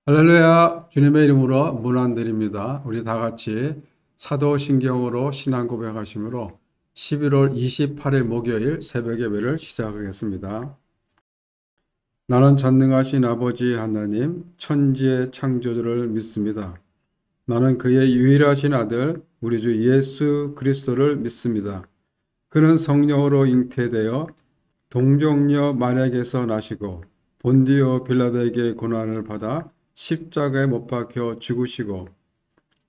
할렐루야. 주님의 이름으로 문안드립니다. 우리 다 같이 사도신경으로 신앙 고백하심으로 11월 28일 목요일 새벽 예배를 시작하겠습니다. 나는 전능하신 아버지 하나님 천지의 창조주를 믿습니다. 나는 그의 유일하신 아들 우리 주 예수 그리스도를 믿습니다. 그는 성령으로 잉태되어 동정녀 마리아에게서 나시고 본디오 빌라도에게 고난을 받아 십자가에 못 박혀 죽으시고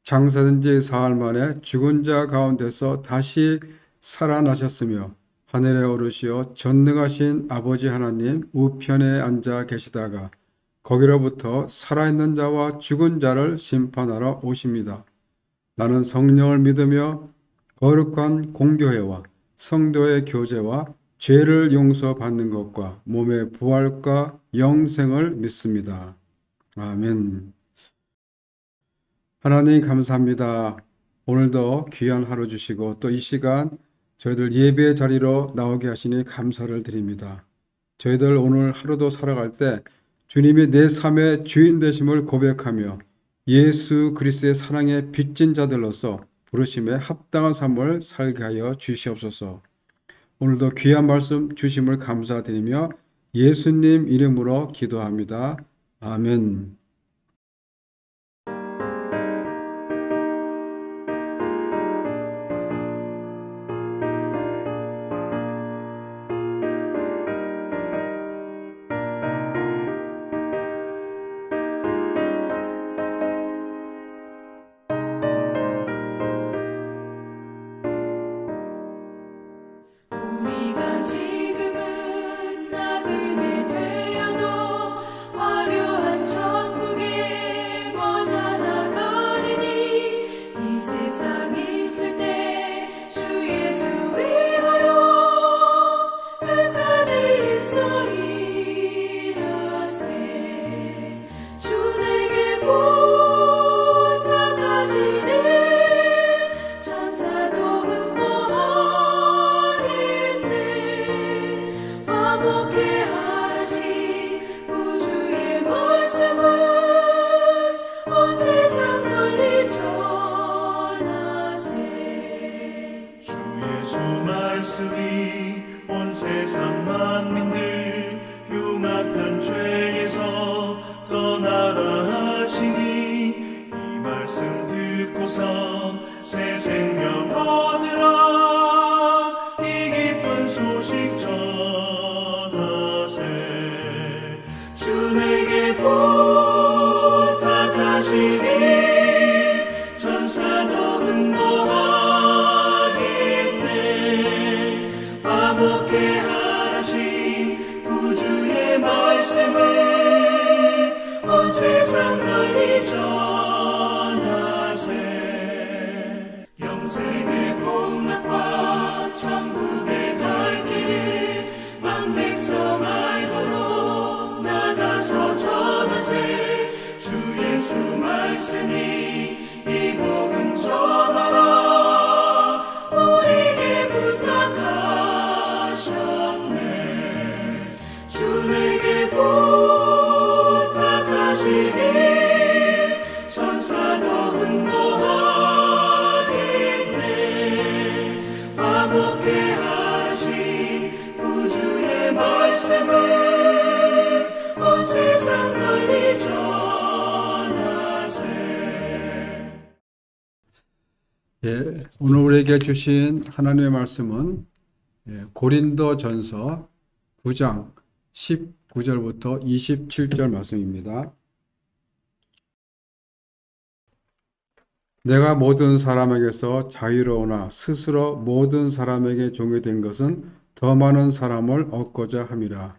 장사된 지 사흘 만에 죽은 자 가운데서 다시 살아나셨으며 하늘에 오르시어 전능하신 아버지 하나님 우편에 앉아 계시다가 거기로부터 살아있는 자와 죽은 자를 심판하러 오십니다. 나는 성령을 믿으며 거룩한 공교회와 성도의 교제와 죄를 용서받는 것과 몸의 부활과 영생을 믿습니다. 아멘. 하나님 감사합니다. 오늘도 귀한 하루 주시고 또 이 시간 저희들 예배 자리로 나오게 하시니 감사를 드립니다. 저희들 오늘 하루도 살아갈 때 주님이 내 삶의 주인 되심을 고백하며 예수 그리스도의 사랑에 빚진 자들로서 부르심에 합당한 삶을 살게 하여 주시옵소서. 오늘도 귀한 말씀 주심을 감사드리며 예수님 이름으로 기도합니다. 아멘. 우리가 지금은 나그네 되어도 화려한 천국에 머지않아가리니 이 세상 있을 때 주 예수 위하여 끝까지 힘써 일하세. 주 내게 부탁하시네. 천사도 화목해 하라시 구주의 말씀을 온 세상 널리 전하세. 주 예수 말씀이 온 세상 만민들 흉악한 죄에서 떠나라 하시니 이 말씀 듣고서 새 생명 얻으라. 이 기쁜 소식 전하세. 주 내게 부탁하시니 천사도 응모하겠네. 화목해 하라시 구주의 말씀을 온 세상 널리 전하세. 영생의 복락과 천국의 갈 길을 만 백성 알도록 나가서 전하세. 주 예수 말씀이 이 복음 전하라. 우리에게 부탁하셨네. 주 내게 부탁하시니 천사도 응모하겠네. 화목해 하라시 구주의 말씀을 온 세상 널리 전하세. 오늘 우리에게 주신 하나님의 말씀은 고린도전서 9장 19절부터 27절 말씀입니다. 내가 모든 사람에게서 자유로우나 스스로 모든 사람에게 종이 된 것은 더 많은 사람을 얻고자 함이라.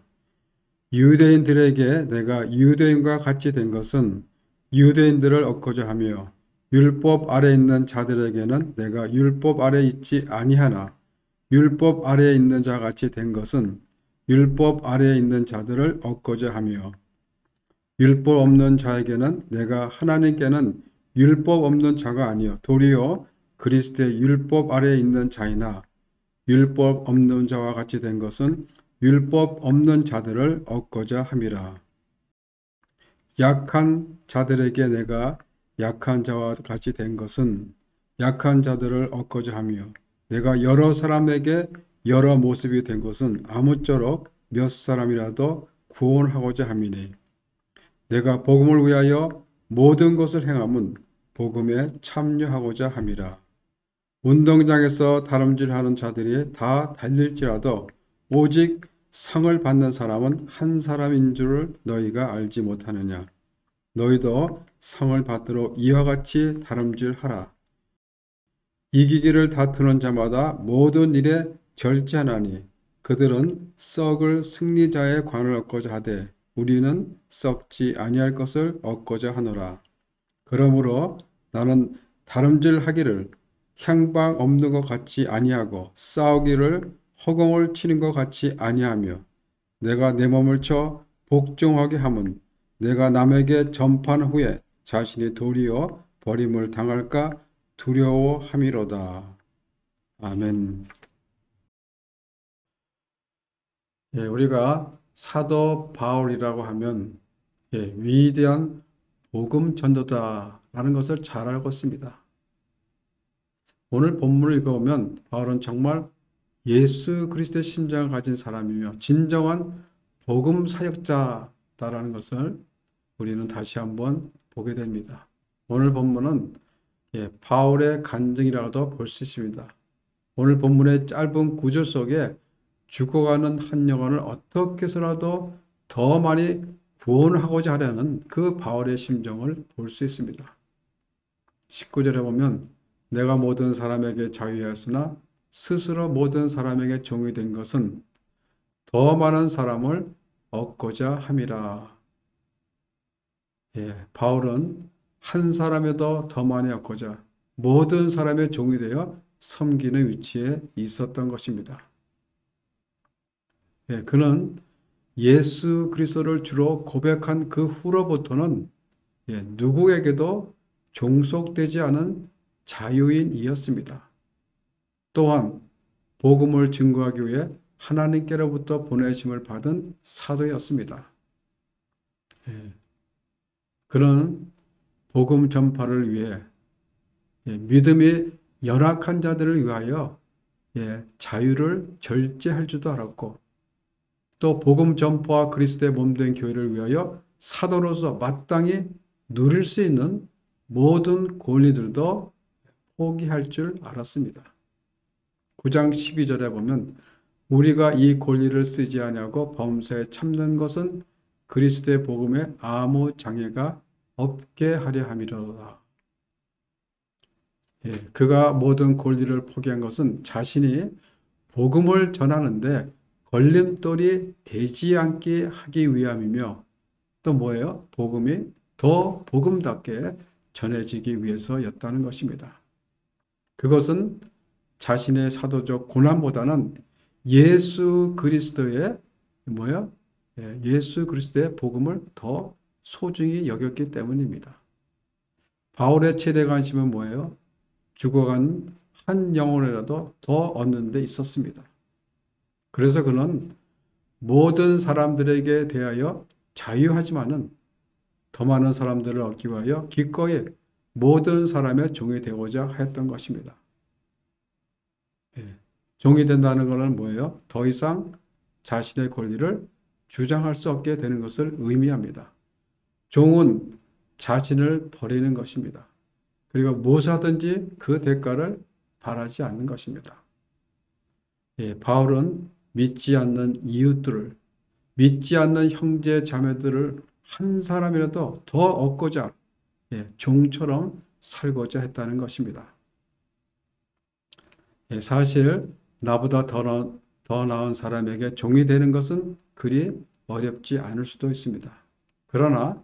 유대인들에게 내가 유대인과 같이 된 것은 유대인들을 얻고자 하며 율법 아래 있는 자들에게는 내가 율법 아래 있지 아니하나 율법 아래에 있는 자 같이 된 것은 율법 아래에 있는 자들을 얻고자 하며 율법 없는 자에게는 내가 하나님께는 율법 없는 자가 아니요 도리어 그리스도의 율법 아래에 있는 자이나 율법 없는 자와 같이 된 것은 율법 없는 자들을 얻고자 함이라. 약한 자들에게 내가 약한 자와 같이 된 것은 약한 자들을 얻고자 하며 내가 여러 사람에게 여러 모습이 된 것은 아무쪼록 몇 사람이라도 구원하고자 함이니 내가 복음을 위하여 모든 것을 행함은 복음에 참여하고자 함이라. 운동장에서 다름질하는 자들이 다 달릴지라도 오직 상을 받는 사람은 한 사람인 줄을 너희가 알지 못하느냐. 너희도 상을 받도록 이와 같이 다름질하라. 이기기를 다투는 자마다 모든 일에 절제하나니 그들은 썩을 승리자의 관을 얻고자 하되 우리는 썩지 아니할 것을 얻고자 하노라. 그러므로 나는 다름질하기를 향방 없는 것 같이 아니하고 싸우기를 허공을 치는 것 같이 아니하며 내가 내 몸을 쳐 복종하게 함은 내가 남에게 전파한 후에 자신이 도리어 버림을 당할까 두려워함이로다. 아멘. 우리가 사도 바울이라고 하면 위대한 복음 전도자라는 것을 잘 알고 있습니다. 오늘 본문을 읽어보면 바울은 정말 예수 그리스도의 심장을 가진 사람이며 진정한 복음 사역자다라는 것을 우리는 다시 한번 보게 됩니다. 오늘 본문은 바울의 간증이라고도 볼 수 있습니다. 오늘 본문의 짧은 구절 속에 죽어가는 한 영혼을 어떻게 해서라도 더 많이 구원하고자 하려는 그 바울의 심정을 볼 수 있습니다. 19절에 보면 내가 모든 사람에게 자유하였으나 스스로 모든 사람에게 종이 된 것은 더 많은 사람을 얻고자 함이라. 바울은 한 사람에도 더 많이 얻고자 모든 사람의 종이 되어 섬기는 위치에 있었던 것입니다. 그는 예수 그리스도를 주로 고백한 그 후로부터는 누구에게도 종속되지 않은 자유인이었습니다. 또한 복음을 증거하기 위해 하나님께로부터 보내심을 받은 사도였습니다. 그는 복음 전파를 위해 믿음이 연약한 자들을 위하여 자유를 절제할 줄도 알았고 또 복음 전파와 그리스도의 몸된 교회를 위하여 사도로서 마땅히 누릴 수 있는 모든 권리들도 포기할 줄 알았습니다. 9장 12절에 보면 우리가 이 권리를 쓰지 아니하고 범사에 참는 것은 그리스도의 복음에 아무 장애가 없게 하려 함이로다. 그가 모든 권리를 포기한 것은 자신이 복음을 전하는데 걸림돌이 되지 않게 하기 위함이며 또 뭐예요? 복음이 더 복음답게 전해지기 위해서였다는 것입니다. 그것은 자신의 사도적 고난보다는 예수 그리스도의 예수 그리스도의 복음을 더 소중히 여겼기 때문입니다. 바울의 최대 관심은 뭐예요? 죽어간 한 영혼이라도 더 얻는 데 있었습니다. 그래서 그는 모든 사람들에게 대하여 자유하지만은 더 많은 사람들을 얻기 위하여 기꺼이 모든 사람의 종이 되고자 하였던 것입니다. 종이 된다는 것은 뭐예요? 더 이상 자신의 권리를 주장할 수 없게 되는 것을 의미합니다. 종은 자신을 버리는 것입니다. 그리고 무엇하든지 그 대가를 바라지 않는 것입니다. 바울은 믿지 않는 이웃들을, 믿지 않는 형제 자매들을 한 사람이라도 더 얻고자 종처럼 살고자 했다는 것입니다. 사실 나보다 더 나은 사람에게 종이 되는 것은 그리 어렵지 않을 수도 있습니다. 그러나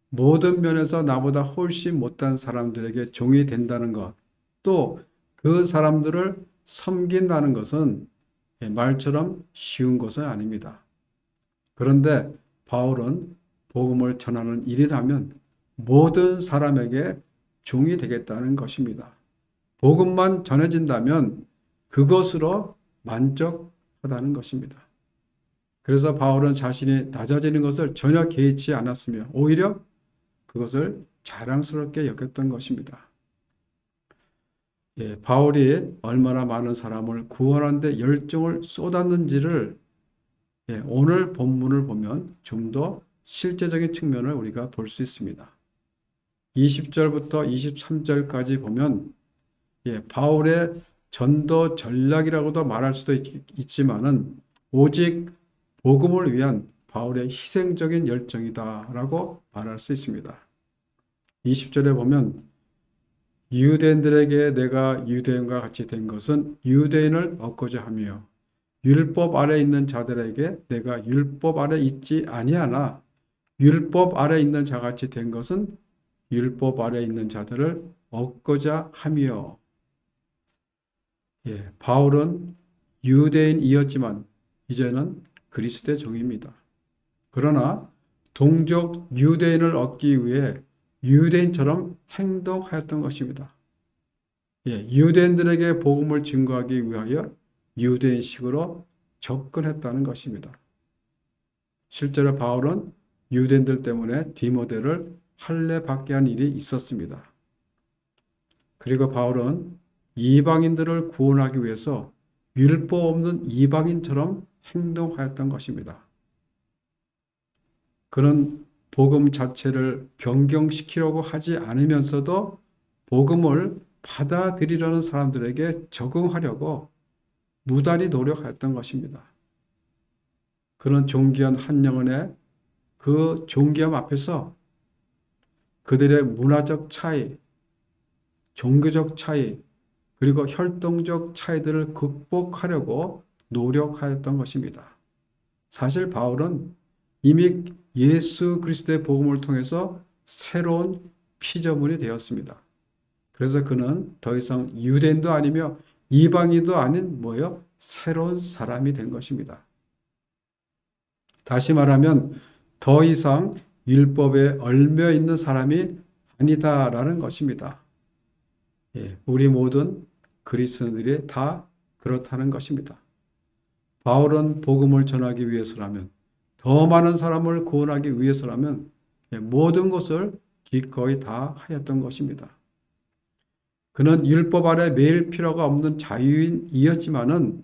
모든 면에서 나보다 훨씬 못한 사람들에게 종이 된다는 것, 또 그 사람들을 섬긴다는 것은 말처럼 쉬운 것은 아닙니다. 그런데 바울은 복음을 전하는 일이라면 모든 사람에게 종이 되겠다는 것입니다. 복음만 전해진다면 그것으로 만족하다는 것입니다. 그래서 바울은 자신이 낮아지는 것을 전혀 개의치 않았으며 오히려 그것을 자랑스럽게 여겼던 것입니다. 바울이 얼마나 많은 사람을 구원하는 데 열정을 쏟았는지를 오늘 본문을 보면 좀 더 실제적인 측면을 우리가 볼 수 있습니다. 20절부터 23절까지 보면 바울의 전도 전략이라고도 말할 수도 있지만은 오직 복음을 위한 바울의 희생적인 열정이다라고 말할 수 있습니다. 20절에 보면 유대인들에게 내가 유대인과 같이 된 것은 유대인을 얻고자 하며 율법 아래 있는 자들에게 내가 율법 아래 있지 아니하나 율법 아래 있는 자같이 된 것은 율법 아래 있는 자들을 얻고자 하며. 바울은 유대인이었지만 이제는 그리스도의 종입니다. 그러나 동족 유대인을 얻기 위해 유대인처럼 행동하였던 것입니다. 유대인들에게 복음을 증거하기 위하여 유대인식으로 접근했다는 것입니다. 실제로 바울은 유대인들 때문에 디모데를 할례받게 한 일이 있었습니다. 그리고 바울은 이방인들을 구원하기 위해서 율법 없는 이방인처럼 행동하였던 것입니다. 그는 복음 자체를 변경시키려고 하지 않으면서도 복음을 받아들이려는 사람들에게 적응하려고 무단히 노력하였던 것입니다. 그런 존귀한 한 영혼의 그 존귀함 앞에서 그들의 문화적 차이, 종교적 차이, 그리고 혈통적 차이들을 극복하려고 노력하였던 것입니다. 사실 바울은 이미 예수 그리스도의 복음을 통해서 새로운 피조물이 되었습니다. 그래서 그는 더 이상 유대인도 아니며 이방인도 아닌 새로운 사람이 된 것입니다. 다시 말하면 더 이상 율법에 얽매여 있는 사람이 아니다라는 것입니다. 우리 모든 그리스도인들이 다 그렇다는 것입니다. 바울은 복음을 전하기 위해서라면, 더 많은 사람을 구원하기 위해서라면 모든 것을 기꺼이 다 하였던 것입니다. 그는 율법 아래 매일 필요가 없는 자유인이었지만은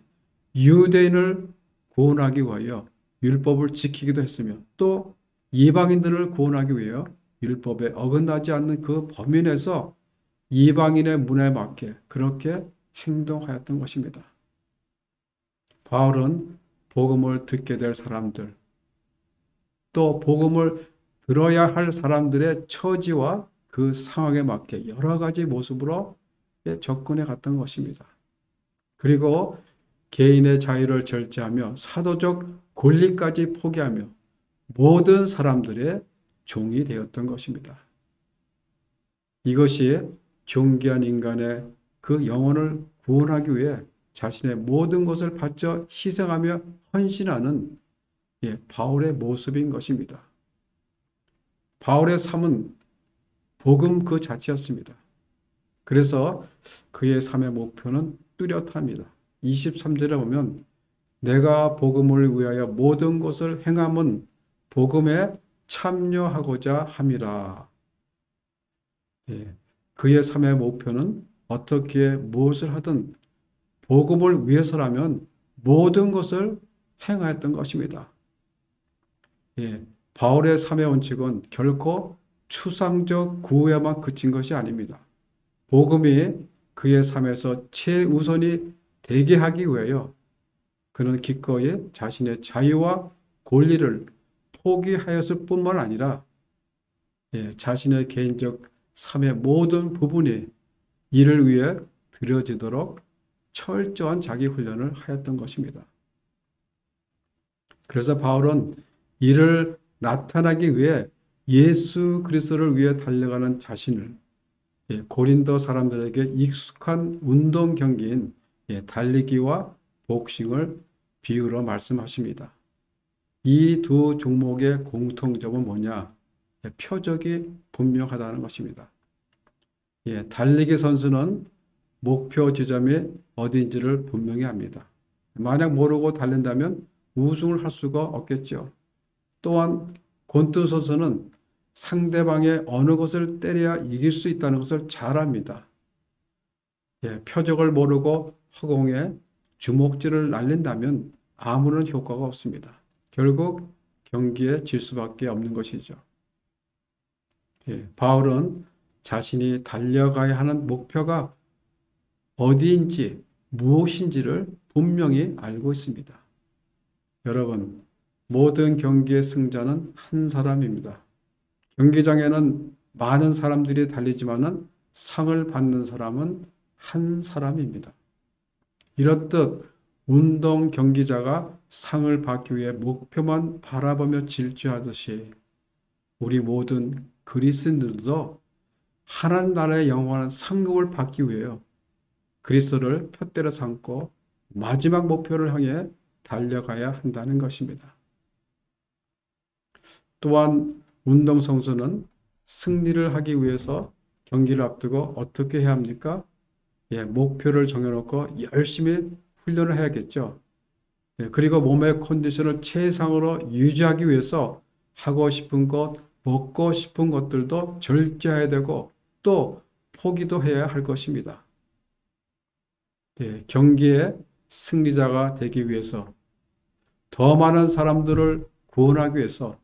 유대인을 구원하기 위하여 율법을 지키기도 했으며 또 이방인들을 구원하기 위하여 율법에 어긋나지 않는 그 범위 내에서 이방인의 문화에 맞게 그렇게 행동하였던 것입니다. 바울은 복음을 듣게 될 사람들, 또 복음을 들어야 할 사람들의 처지와 그 상황에 맞게 여러 가지 모습으로 접근해 갔던 것입니다. 그리고 개인의 자유를 절제하며 사도적 권리까지 포기하며 모든 사람들의 종이 되었던 것입니다. 이것이 존귀한 인간의 그 영혼을 구원하기 위해 자신의 모든 것을 바쳐 희생하며 헌신하는 바울의 모습인 것입니다. 바울의 삶은 복음 그 자체였습니다. 그래서 그의 삶의 목표는 뚜렷합니다. 23절에 보면 내가 복음을 위하여 모든 것을 행함은 복음에 참여하고자 함이라. 그의 삶의 목표는 어떻게 무엇을 하든 복음을 위해서라면 모든 것을 행하였던 것입니다. 바울의 삶의 원칙은 결코 추상적 구호에만 그친 것이 아닙니다. 복음이 그의 삶에서 최우선이 되게 하기 위하여 그는 기꺼이 자신의 자유와 권리를 포기하였을 뿐만 아니라 자신의 개인적 삶의 모든 부분이 이를 위해 들여지도록 철저한 자기 훈련을 하였던 것입니다. 그래서 바울은 이를 나타나기 위해 예수 그리스도를 위해 달려가는 자신을 고린도 사람들에게 익숙한 운동 경기인 달리기와 복싱을 비유로 말씀하십니다. 이 두 종목의 공통점은 뭐냐? 표적이 분명하다는 것입니다. 달리기 선수는 목표 지점이 어디인지를 분명히 합니다. 만약 모르고 달린다면 우승을 할 수가 없겠죠. 또한 곤투선수는 상대방의 어느 곳을 때려야 이길 수 있다는 것을 잘 압니다. 표적을 모르고 허공에 주먹질을 날린다면 아무런 효과가 없습니다. 결국 경기에 질 수밖에 없는 것이죠. 바울은 자신이 달려가야 하는 목표가 어디인지 무엇인지를 분명히 알고 있습니다. 여러분, 모든 경기의 승자는 한 사람입니다. 경기장에는 많은 사람들이 달리지만은 상을 받는 사람은 한 사람입니다. 이렇듯 운동 경기자가 상을 받기 위해 목표만 바라보며 질주하듯이 우리 모든 그리스도인들도 하나님 나라의 영원한 상급을 받기 위해요. 그리스도를 푯대로 삼고 마지막 목표를 향해 달려가야 한다는 것입니다. 또한 운동선수는 승리를 하기 위해서 경기를 앞두고 어떻게 해야 합니까? 목표를 정해놓고 열심히 훈련을 해야겠죠. 그리고 몸의 컨디션을 최상으로 유지하기 위해서 하고 싶은 것, 먹고 싶은 것들도 절제해야 되고 또 포기도 해야 할 것입니다. 경기의 승리자가 되기 위해서 더 많은 사람들을 구원하기 위해서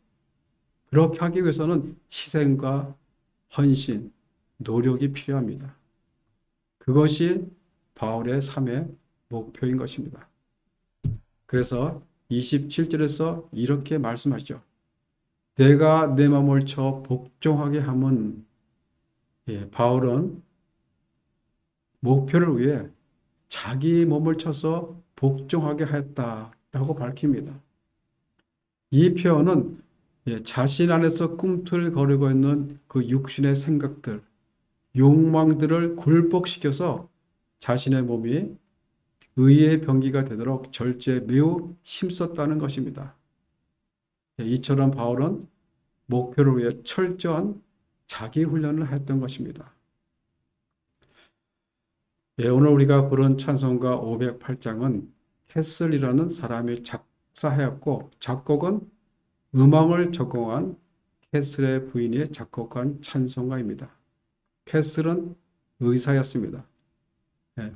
그렇게 하기 위해서는 희생과 헌신, 노력이 필요합니다. 그것이 바울의 삶의 목표인 것입니다. 그래서 27절에서 이렇게 말씀하시죠. 내가 내 마음을 쳐 복종하게 함은 바울은 목표를 위해 자기 몸을 쳐서 복종하게 하였다라고 밝힙니다. 이 표현은 자신 안에서 꿈틀거리고 있는 그 육신의 생각들, 욕망들을 굴복시켜서 자신의 몸이 의의 병기가 되도록 절제에 매우 힘썼다는 것입니다. 이처럼 바울은 목표를 위해 철저한 자기 훈련을 했던 것입니다. 오늘 우리가 부른 찬송가 508장은 캐슬이라는 사람이 작사하였고 작곡은 음악을 전공한 캐슬의 부인이 작곡한 찬송가입니다. 캐슬은 의사였습니다.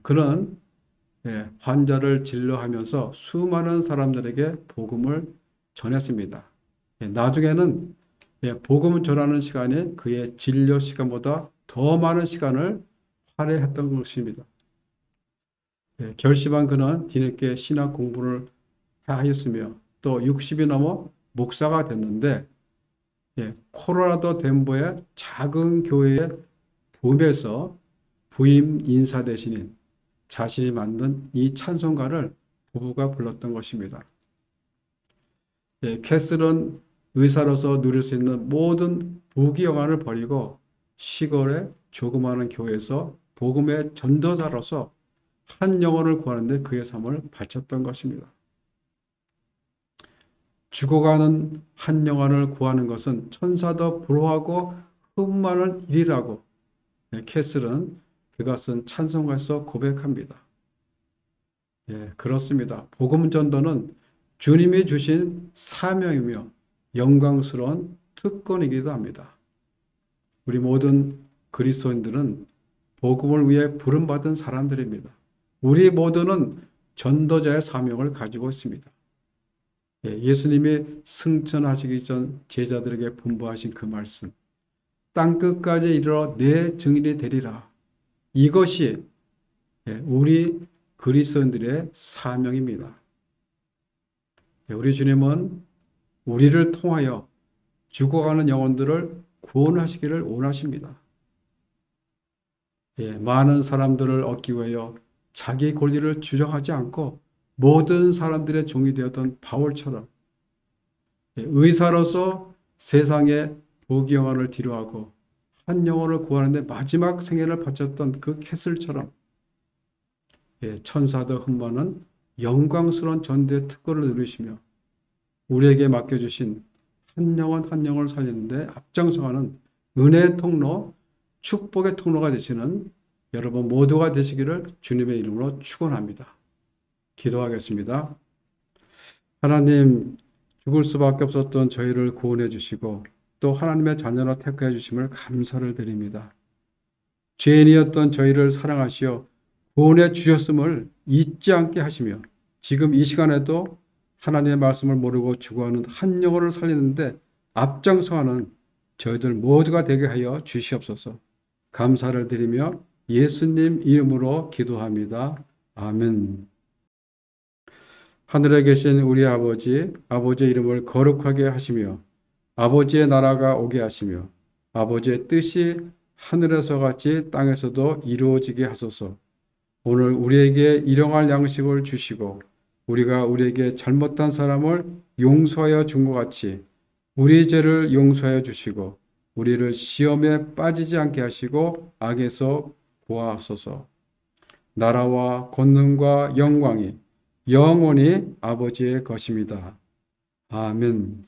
그는 환자를 진료하면서 수많은 사람들에게 복음을 전했습니다. 나중에는 복음을 전하는 시간이 그의 진료 시간보다 더 많은 시간을 할애했던 것입니다. 결심한 그는 뒤늦게 신학 공부를 하였으며 또 60이 넘어 목사가 됐는데 콜로라도 덴버의 작은 교회의 부임에서 부임 인사 대신인 자신이 만든 이 찬송가를 부부가 불렀던 것입니다. 캐슬은 의사로서 누릴 수 있는 모든 부귀영화를 버리고 시골의 조그마한 교회에서 복음의 전도자로서 한 영혼을 구하는 데 그의 삶을 바쳤던 것입니다. 죽어가는 한 영혼을 구하는 것은 천사도 부러워하고 흠많은 일이라고 캐슬은 그가 쓴 찬송가에서 고백합니다. 그렇습니다. 복음 전도는 주님이 주신 사명이며 영광스러운 특권이기도 합니다. 우리 모든 그리스도인들은 복음을 위해 부름받은 사람들입니다. 우리 모두는 전도자의 사명을 가지고 있습니다. 예수님이 승천하시기 전 제자들에게 분부하신 그 말씀, 땅끝까지 이르러 내 증인이 되리라. 이것이 우리 그리스도인들의 사명입니다. 우리 주님은 우리를 통하여 죽어가는 영혼들을 구원하시기를 원하십니다. 많은 사람들을 얻기 위하여 자기 권리를 주장하지 않고 모든 사람들의 종이 되었던 바울처럼 의사로서 세상의 부귀영화를 뒤로하고 한 영혼을 구하는데 마지막 생애를 바쳤던 그 캐슬처럼 천사도 흠모하는 영광스러운 전도의 특권을 누리시며 우리에게 맡겨주신 한 영혼 한 영혼을 살리는데 앞장서가는 은혜의 통로, 축복의 통로가 되시는 여러분 모두가 되시기를 주님의 이름으로 축원합니다. 기도하겠습니다. 하나님, 죽을 수밖에 없었던 저희를 구원해 주시고 또 하나님의 자녀로 택해 주심을 감사를 드립니다. 죄인이었던 저희를 사랑하시어 구원해 주셨음을 잊지 않게 하시며 지금 이 시간에도 하나님의 말씀을 모르고 죽어가는 한 영혼을 살리는데 앞장서가는 저희들 모두가 되게 하여 주시옵소서. 감사를 드리며 예수님 이름으로 기도합니다. 아멘. 하늘에 계신 우리 아버지, 아버지의 이름을 거룩하게 하시며 아버지의 나라가 오게 하시며 아버지의 뜻이 하늘에서 같이 땅에서도 이루어지게 하소서. 오늘 우리에게 일용할 양식을 주시고 우리가 우리에게 잘못한 사람을 용서하여 준 것 같이 우리 죄를 용서하여 주시고 우리를 시험에 빠지지 않게 하시고 악에서 구하소서. 나라와 권능과 영광이 영원히 아버지의 것입니다. 아멘.